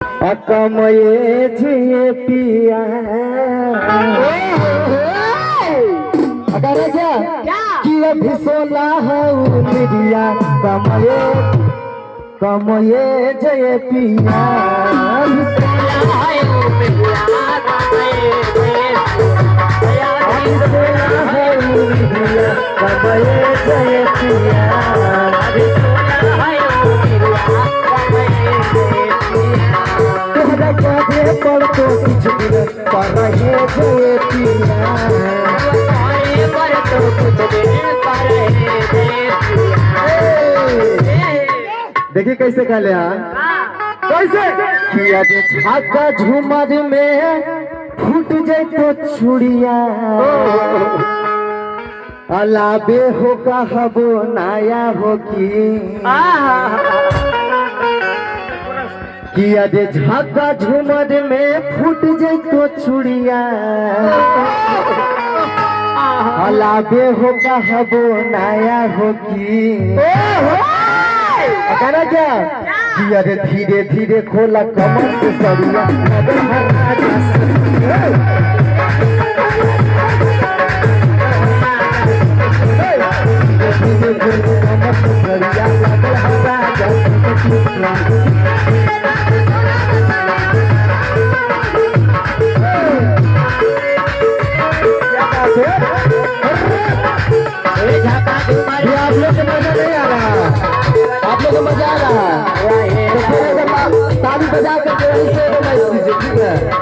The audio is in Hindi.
कमये जिए पिया अगर क्या कि अभी सोला है मिरिया कमये कमये जय पिया कमये जय पिया पर तो कुछ दिन पर रहे जय पिया पर तो कुछ दिन पर देखिए कैसे कह लिया कैसे किया जे छाका झूमर में फूट जाए तो छुड़िया अलाबे हो कहबो नाया हो किया जे झाका झूमर में फूट जाए तो छुड़िया अलाबे हो कहबो नाया हो कहना क्या किया रे धीरे धीरे खोला कमर से सरिया आप लोग को मजा नहीं आ रहा आप लोग को मजा आ रहा है ताली बजा करके ठीक है